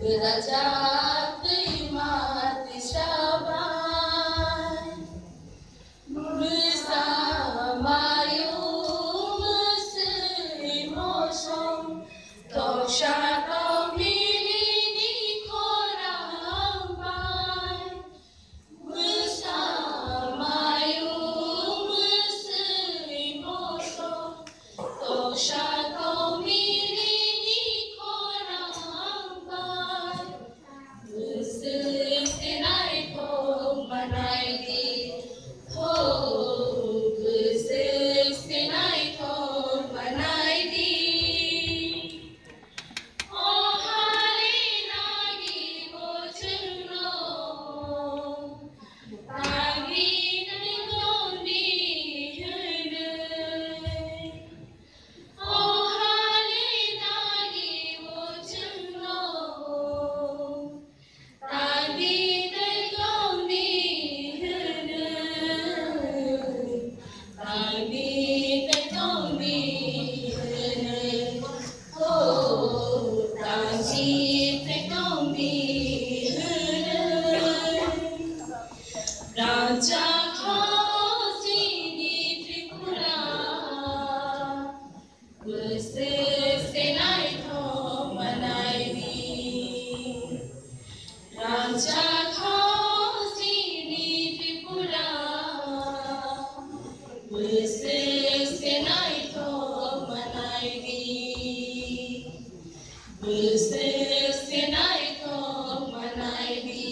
Derajat imat syaban bersama yung muslim Tosha kami di korang bay bersama yung muslim Tosha kami di korang bay Muslim senai ko manai di Muslim senai ko manai di Raja Khasi di Tripura bersenai kau manai di Raja Khasi di Tripura bersenai kau manai di bersenai kau manai di